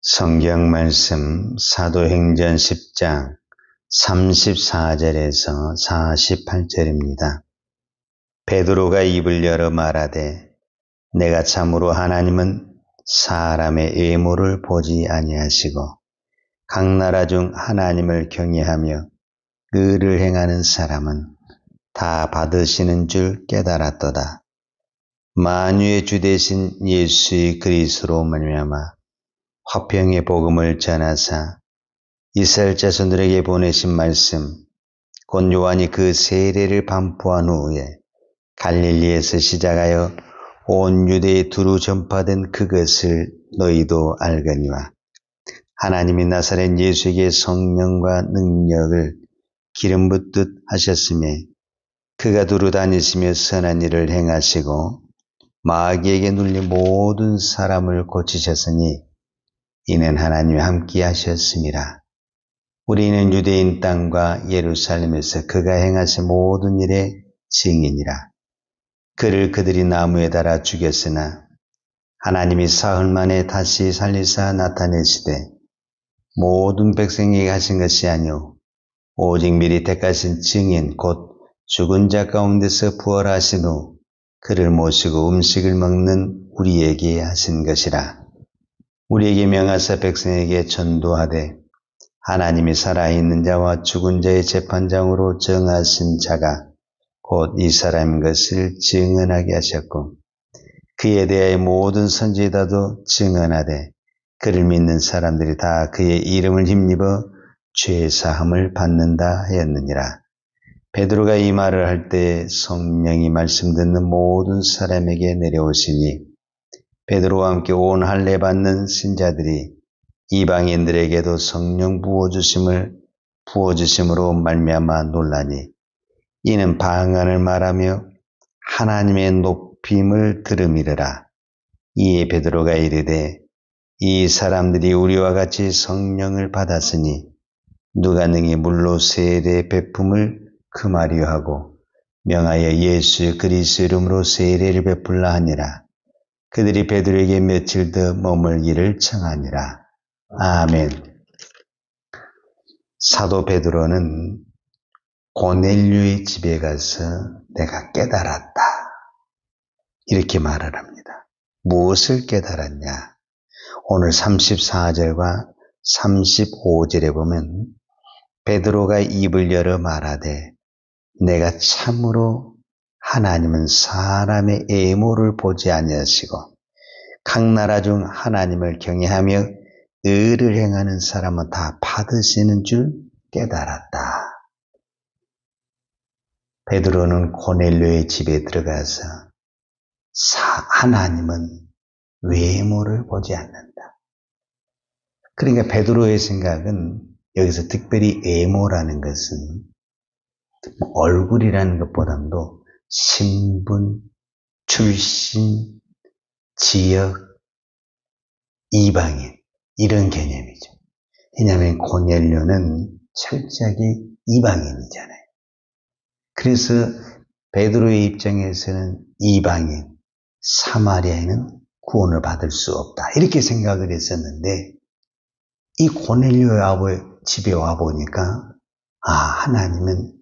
성경 말씀 사도행전 10장 34절에서 48절입니다. 베드로가 입을 열어 말하되 내가 참으로 하나님은 사람의 외모를 보지 아니하시고 각 나라 중 하나님을 경외하며 의를 행하는 사람은 다 받으시는 줄 깨달았도다. 만유의 주 되신 예수의 그리스도로 말미암아 화평의 복음을 전하사 이스라엘 자손들에게 보내신 말씀 곧 요한이 그 세례를 반포한 후에 갈릴리에서 시작하여 온 유대에 두루 전파된 그것을 너희도 알거니와 하나님이 나사렛 예수에게 성령과 능력을 기름 붓듯 하셨으며 그가 두루 다니시며 선한 일을 행하시고 마귀에게 눌린 모든 사람을 고치셨으니 이는 하나님이 함께 하셨음이라. 우리는 유대인 땅과 예루살렘에서 그가 행하신 모든 일의 증인이라. 그를 그들이 나무에 달아 죽였으나 하나님이 사흘 만에 다시 살리사 나타내시되 모든 백성에게 하신 것이 아니오 오직 미리 택하신 증인 곧 죽은 자 가운데서 부활하신 후 그를 모시고 음식을 먹는 우리에게 하신 것이라. 우리에게 명하사 백성에게 전도하되 하나님이 살아있는 자와 죽은 자의 재판장으로 정하신 자가 곧 이 사람인 것을 증언하게 하셨고 그에 대하여 모든 선지자도 증언하되 그를 믿는 사람들이 다 그의 이름을 힘입어 죄 사함을 받는다 하였느니라. 베드로가 이 말을 할 때 성령이 말씀 듣는 모든 사람에게 내려오시니 베드로와 함께 온 할례 받는 신자들이 이방인들에게도 성령 부어주심으로 말미암아 놀라니 이는 방언을 말하며 하나님의 높임을 들음이르라. 이에 베드로가 이르되 이 사람들이 우리와 같이 성령을 받았으니 누가 능히 물로 세례 베품을 금하려 하고 명하여 예수 그리스도 이름으로 세례를 베풀라 하니라. 그들이 베드로에게 며칠 더 머물기를 청하니라. 아멘. 사도 베드로는 고넬료의 집에 가서 내가 깨달았다. 이렇게 말을 합니다. 무엇을 깨달았냐? 오늘 34절과 35절에 보면 베드로가 입을 열어 말하되 내가 참으로 하나님은 사람의 외모를 보지 아니하시고 각 나라 중 하나님을 경외하며 의를 행하는 사람은 다 받으시는 줄 깨달았다. 베드로는 고넬료의 집에 들어가서 하나님은 외모를 보지 않는다. 그러니까 베드로의 생각은 여기서 특별히 외모라는 것은 얼굴이라는 것보다도 신분, 출신, 지역, 이방인 이런 개념이죠. 왜냐하면 고넬료는 철저하게 이방인이잖아요. 그래서 베드로의 입장에서는 이방인, 사마리아인은 구원을 받을 수 없다. 이렇게 생각을 했었는데 이 고넬료의 집에 와보니까 하나님은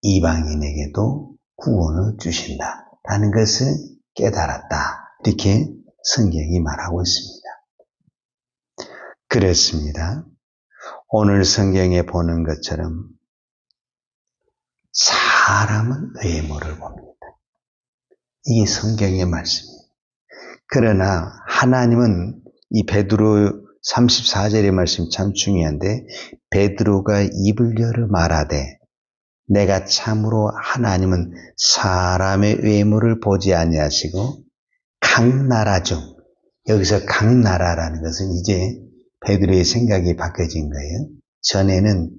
이방인에게도 구원을 주신다라는 것을 깨달았다. 이렇게 성경이 말하고 있습니다. 그렇습니다. 오늘 성경에 보는 것처럼 사람은 외모를 봅니다. 이게 성경의 말씀입니다. 그러나 하나님은 이 베드로 34절의 말씀이 참 중요한데 베드로가 입을 열어 말하되 내가 참으로 하나님은 사람의 외모를 보지 아니하시고 각 나라 중 여기서 각 나라라는 것은 이제 베드로의 생각이 바뀌어진 거예요. 전에는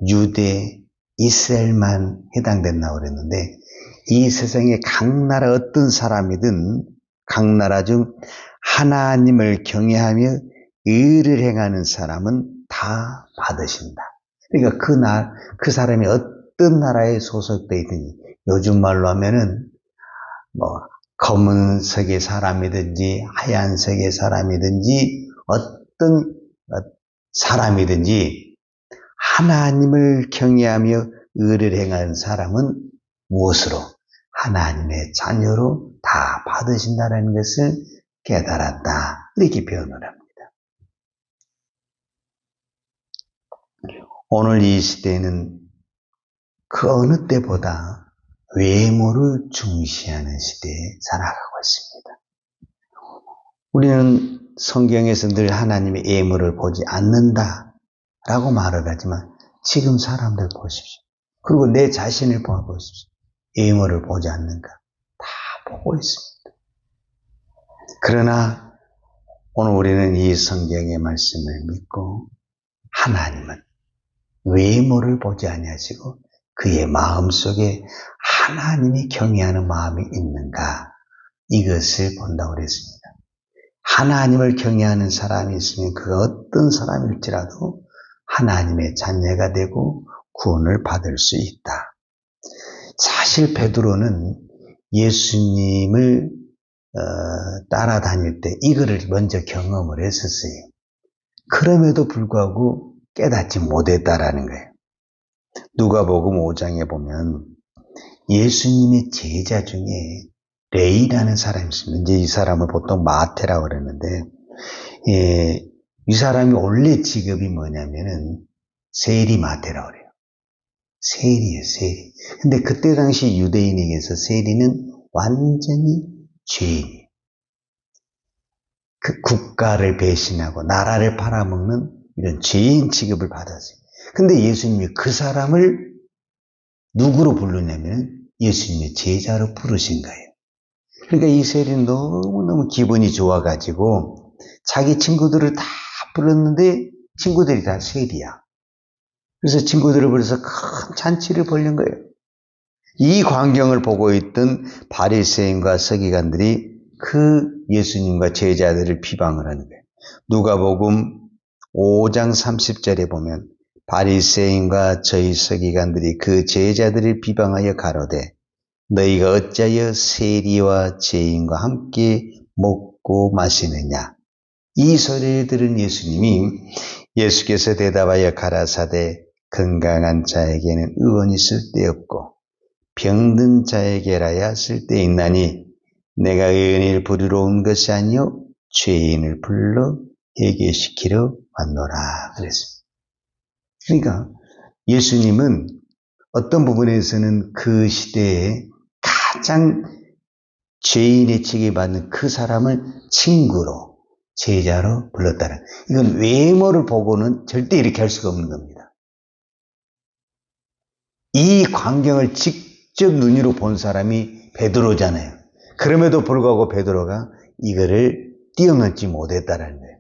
유대, 이스라엘만 해당된다고 그랬는데 이 세상의 각 나라 어떤 사람이든 각 나라 중 하나님을 경외하며 의를 행하는 사람은 다 받으신다. 그러니까 그 사람이 어떤 나라에 소속되어 있든지 요즘 말로 하면은 검은색의 사람이든지 하얀색의 사람이든지 어떤 사람이든지 하나님을 경외하며 의를 행하는 사람은 무엇으로? 하나님의 자녀로 다 받으신다는 것을 깨달았다. 이렇게 표현을 합니다. 오늘 이 시대는 그 어느 때보다 외모를 중시하는 시대에 살아가고 있습니다. 우리는 성경에서 늘 하나님의 외모를 보지 않는다라고 말을 하지만 지금 사람들 보십시오. 그리고 내 자신을 보십시오. 외모를 보지 않는가? 다 보고 있습니다. 그러나 오늘 우리는 이 성경의 말씀을 믿고 하나님은 외모를 보지 아니하시고 그의 마음속에 하나님이 경외하는 마음이 있는가? 이것을 본다고 그랬습니다. 하나님을 경외하는 사람이 있으면 그 어떤 사람일지라도 하나님의 자녀가 되고 구원을 받을 수 있다. 사실 베드로는 예수님을 따라다닐 때 이거를 먼저 경험을 했었어요. 그럼에도 불구하고 깨닫지 못했다라는 거예요. 누가복음 5장에 보면 예수님의 제자 중에 레이라는 사람이 있습니다. 이제 이 사람을 보통 마태라고 그러는데, 이 사람이 원래 직업이 뭐냐면은 세리 마태라고 그래요. 세리예요, 세리. 근데 그때 당시 유대인에게서 세리는 완전히 죄인이에요. 그 국가를 배신하고 나라를 팔아먹는 이런 죄인 취급을 받았어요. 근데 예수님이 그 사람을 누구로 부르냐면 예수님의 제자로 부르신 거예요. 그러니까 이 세리는 너무너무 기분이 좋아가지고 자기 친구들을 다 불렀는데 친구들이 다 세리야. 그래서 친구들을 불러서 큰 잔치를 벌린 거예요. 이 광경을 보고 있던 바리새인과 서기관들이 그 예수님과 제자들을 비방을 하는 거예요. 누가복음 5장 30절에 보면 바리새인과 저희 서기관들이 그 제자들을 비방하여 가로되 너희가 어찌하여 세리와 죄인과 함께 먹고 마시느냐. 이 소리를 들은 예수께서 대답하여 가라사대 건강한 자에게는 의원이 쓸데없고 병든 자에게라야 쓸데있나니 내가 의인을 부르러 온 것이 아니요 죄인을 불러 회개시키러 왔노라 그랬습니다. 그러니까 예수님은 어떤 부분에서는 그 시대에 가장 죄인의 취급받는 그 사람을 친구로 제자로 불렀다는, 이건 외모를 보고는 절대 이렇게 할 수가 없는 겁니다. 이 광경을 직접 눈으로 본 사람이 베드로잖아요. 그럼에도 불구하고 베드로가 이거를 뛰어넘지 못했다는 거예요.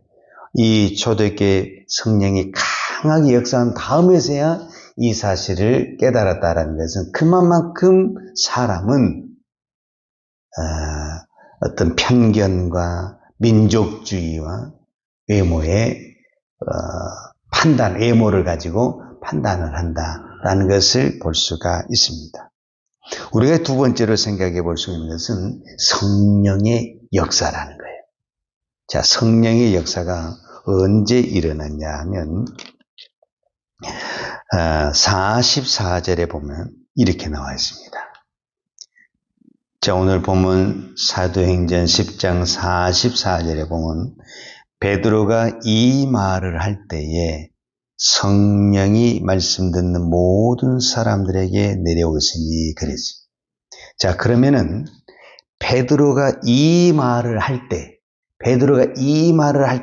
이 초대교회 성령이 강하게 역사한 다음에서야 이 사실을 깨달았다는 것은 그만큼 사람은 어떤 편견과 민족주의와 외모의 외모를 가지고 판단을 한다라는 것을 볼 수가 있습니다. 우리가 두 번째로 생각해 볼 수 있는 것은 성령의 역사라는 거예요. 자, 성령의 역사가 언제 일어났냐 하면 44절에 보면 이렇게 나와 있습니다. 자, 오늘 보면 사도행전 10장 44절에 보면 베드로가 이 말을 할 때에 성령이 말씀 듣는 모든 사람들에게 내려오시니 그랬어요. 자, 그러면은 베드로가 이 말을 할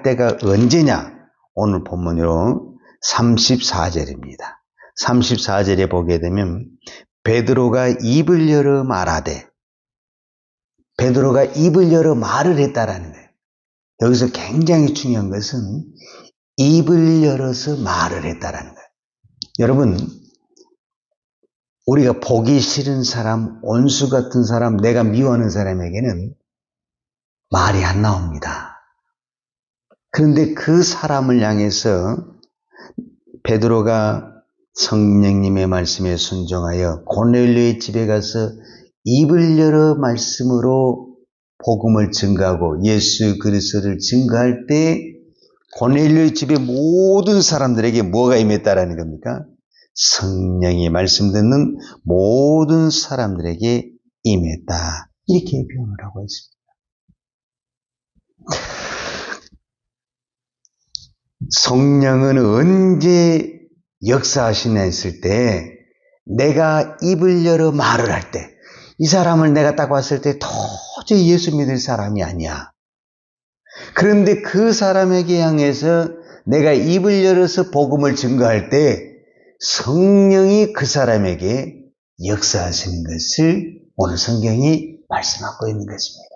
때가 언제냐? 오늘 본문으로 34절입니다. 34절에 보게 되면 베드로가 입을 열어 말하되, 베드로가 입을 열어 말을 했다라는 거예요. 여기서 굉장히 중요한 것은 입을 열어서 말을 했다라는 거예요. 여러분, 우리가 보기 싫은 사람, 원수 같은 사람, 내가 미워하는 사람에게는 말이 안 나옵니다. 그런데 그 사람을 향해서 베드로가 성령님의 말씀에 순종하여 고넬료의 집에 가서 입을 열어 말씀으로 복음을 증거하고 예수 그리스도를 증거할 때 고넬료의 집에 모든 사람들에게 뭐가 임했다라는 겁니까? 성령이 말씀 듣는 모든 사람들에게 임했다. 이렇게 표현을 하고 있습니다. 성령은 언제 역사하시냐 했을 때, 내가 입을 열어 말을 할 때, 이 사람을 내가 딱 봤을 때 도저히 예수 믿을 사람이 아니야. 그런데 그 사람에게 향해서 내가 입을 열어서 복음을 증거할 때 성령이 그 사람에게 역사하시는 것을 오늘 성경이 말씀하고 있는 것입니다.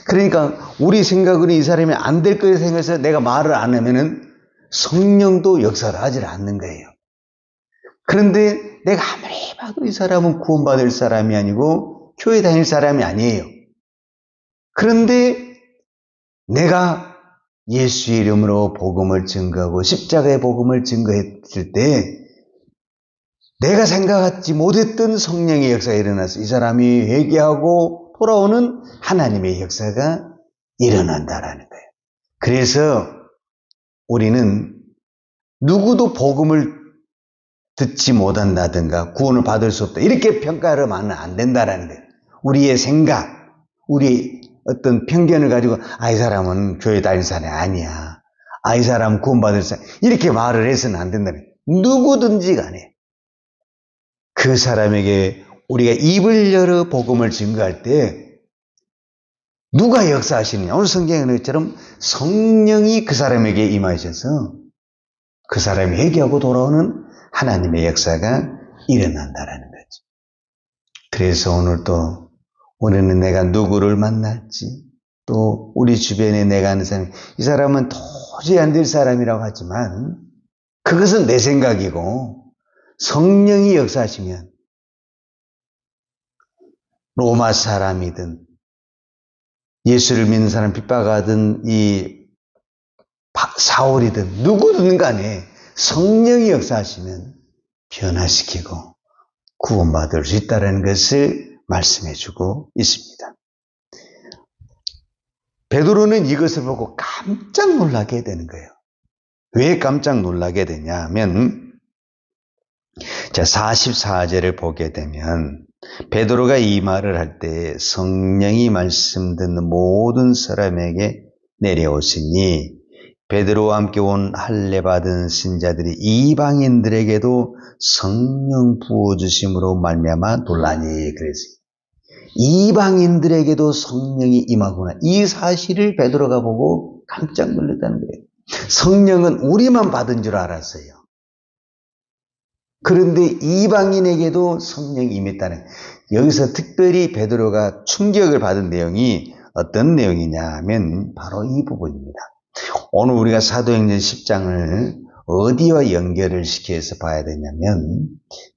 그러니까 우리 생각으로 이 사람이 안 될 거에 생각해서 내가 말을 안 하면은 성령도 역사를 하지 않는 거예요. 그런데 내가 아무리 봐도 이 사람은 구원받을 사람이 아니고 교회 다닐 사람이 아니에요. 그런데 내가 예수의 이름으로 복음을 증거하고 십자가의 복음을 증거했을 때 내가 생각하지 못했던 성령의 역사가 일어나서 이 사람이 회개하고 돌아오는 하나님의 역사가 일어난다라는 거예요. 그래서 우리는 누구도 복음을 듣지 못한다든가 구원을 받을 수 없다 이렇게 평가를 하면 안 된다라는 거예요. 우리의 생각, 우리의 어떤 편견을 가지고 이 사람은 교회 다닐 사람이 아니야. 이 사람은 구원받을 사람 이렇게 말을 해서는 안 된다는 거예요. 누구든지 간에 그 사람에게 우리가 입을 열어 복음을 증거할 때 누가 역사하시느냐. 오늘 성경에 것처럼 성령이 그 사람에게 임하셔서 그 사람이 회개하고 돌아오는 하나님의 역사가 일어난다라는 거죠. 그래서 오늘도 우리는 내가 누구를 만날지 또 우리 주변에 내가 아는 사람 이 사람은 도저히 안 될 사람이라고 하지만 그것은 내 생각이고 성령이 역사하시면 로마 사람이든 예수를 믿는 사람 핍박하든 이 사울이든 누구든 간에 성령이 역사하시면 변화시키고 구원받을 수 있다는 것을 말씀해주고 있습니다. 베드로는 이것을 보고 깜짝 놀라게 되는 거예요. 왜 깜짝 놀라게 되냐면 자 44절을 보게 되면 베드로가 이 말을 할 때 성령이 말씀 듣는 모든 사람에게 내려오시니 베드로와 함께 온 할례 받은 신자들이 이방인들에게도 성령 부어주심으로 말미암아 놀라니 그랬어요. 이방인들에게도 성령이 임하구나. 이 사실을 베드로가 보고 깜짝 놀랐다는 거예요. 성령은 우리만 받은 줄 알았어요. 그런데 이방인에게도 성령이 임했다는 여기서 특별히 베드로가 충격을 받은 내용이 어떤 내용이냐 하면 바로 이 부분입니다. 오늘 우리가 사도행전 10장을 어디와 연결을 시켜서 봐야 되냐면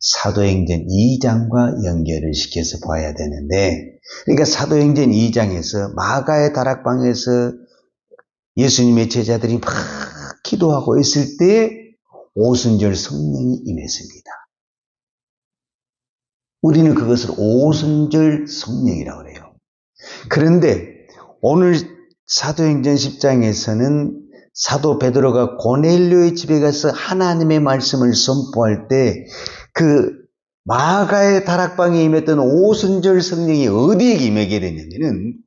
사도행전 2장과 연결을 시켜서 봐야 되는데 그러니까 사도행전 2장에서 마가의 다락방에서 예수님의 제자들이 막 기도하고 있을 때 오순절 성령이 임했습니다. 우리는 그것을 오순절 성령이라고 해요. 그런데 오늘 사도행전 10장에서는 사도 베드로가 고넬료의 집에 가서 하나님의 말씀을 선포할 때 그 마가의 다락방에 임했던 오순절 성령이 어디에 임하게 되냐면은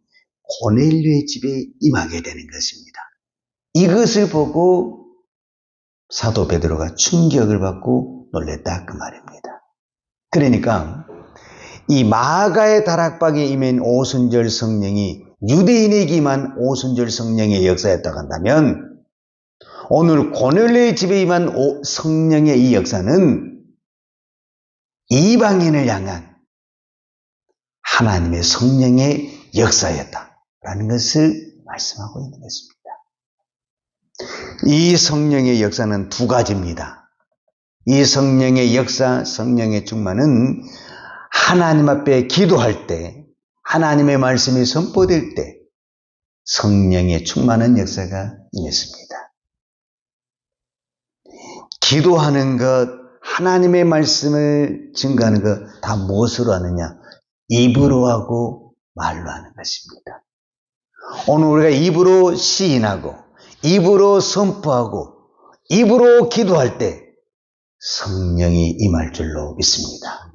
고넬료의 집에 임하게 되는 것입니다. 이것을 보고 사도 베드로가 충격을 받고 놀랬다 그 말입니다. 그러니까 이 마가의 다락방에 임한 오순절 성령이 유대인에게만 오순절 성령의 역사였다고 한다면 오늘 고넬료의 집에 임한 성령의 이 역사는 이방인을 향한 하나님의 성령의 역사였다라는 것을 말씀하고 있는 것입니다. 이 성령의 역사는 두 가지입니다. 이 성령의 역사, 성령의 충만은 하나님 앞에 기도할 때, 하나님의 말씀이 선포될 때 성령의 충만한 역사가 임했습니다. 기도하는 것, 하나님의 말씀을 증거하는 것 다 무엇으로 하느냐? 입으로 하고 말로 하는 것입니다. 오늘 우리가 입으로 시인하고 입으로 선포하고 입으로 기도할 때 성령이 임할 줄로 믿습니다.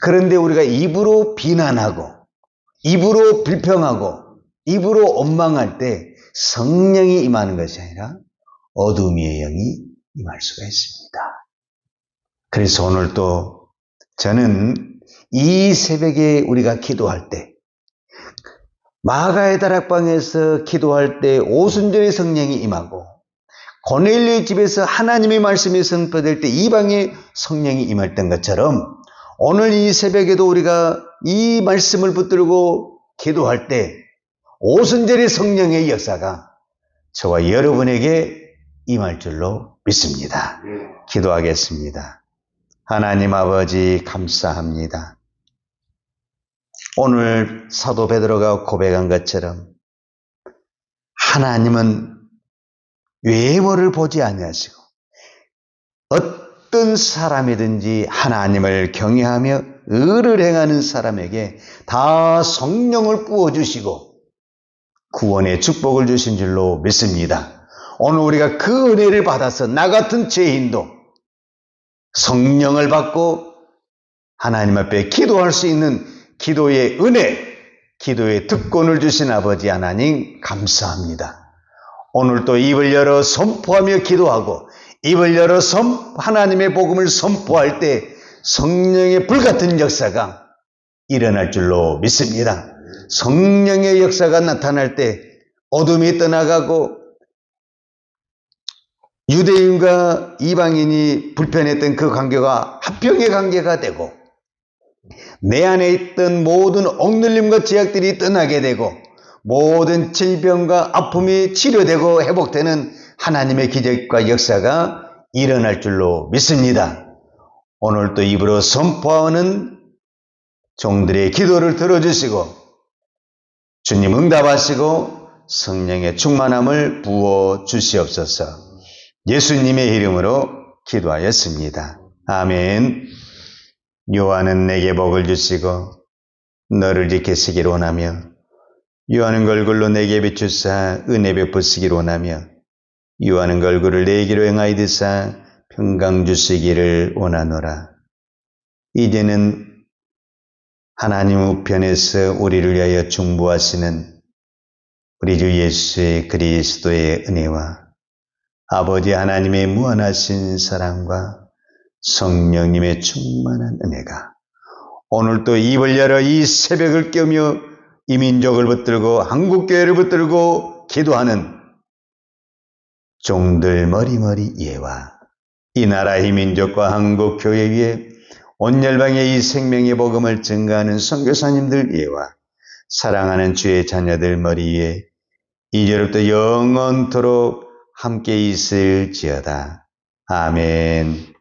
그런데 우리가 입으로 비난하고 입으로 불평하고 입으로 원망할 때 성령이 임하는 것이 아니라 어둠의 영이 임할 수가 있습니다. 그래서 오늘 또 저는 이 새벽에 우리가 기도할 때 마가의 다락방에서 기도할 때 오순절의 성령이 임하고 고넬료의 집에서 하나님의 말씀이 선포될 때 이 방에 성령이 임할 것처럼 오늘 이 새벽에도 우리가 이 말씀을 붙들고 기도할 때 오순절의 성령의 역사가 저와 여러분에게 임할 줄로 믿습니다. 기도하겠습니다. 하나님 아버지 감사합니다. 오늘 사도 베드로가 고백한 것처럼 하나님은 외모를 보지 아니하시고 어떤 사람이든지 하나님을 경외하며 의를 행하는 사람에게 다 성령을 부어주시고 구원의 축복을 주신 줄로 믿습니다. 오늘 우리가 그 은혜를 받아서 나 같은 죄인도 성령을 받고 하나님 앞에 기도할 수 있는 기도의 은혜, 기도의 특권을 주신 아버지 하나님 감사합니다. 오늘도 입을 열어 선포하며 기도하고 입을 열어 하나님의 복음을 선포할 때 성령의 불같은 역사가 일어날 줄로 믿습니다. 성령의 역사가 나타날 때 어둠이 떠나가고 유대인과 이방인이 불편했던 그 관계가 합병의 관계가 되고 내 안에 있던 모든 억눌림과 제약들이 떠나게 되고 모든 질병과 아픔이 치료되고 회복되는 하나님의 기적과 역사가 일어날 줄로 믿습니다. 오늘도 입으로 선포하는 종들의 기도를 들어주시고 주님 응답하시고 성령의 충만함을 부어 주시옵소서. 예수님의 이름으로 기도하였습니다. 아멘. 요한은 내게 복을 주시고 너를 지키시기를 원하며 요한은 걸굴로 내게 비추사 은혜 베푸시기를 원하며 요한은 걸굴을 내기로 행하이드사 평강 주시기를 원하노라. 이제는 하나님 우편에서 우리를 위하여 중보하시는 우리 주 예수의 그리스도의 은혜와 아버지 하나님의 무한하신 사랑과 성령님의 충만한 은혜가 오늘도 입을 열어 이 새벽을 깨우며 이 민족을 붙들고 한국교회를 붙들고 기도하는 종들 머리머리 예와 이 나라의 민족과 한국교회 위에 온 열방의 이 생명의 복음을 증거하는 선교사님들 예와 사랑하는 주의 자녀들 머리 위에 이제부터 영원토록 함께 있을지어다. 아멘.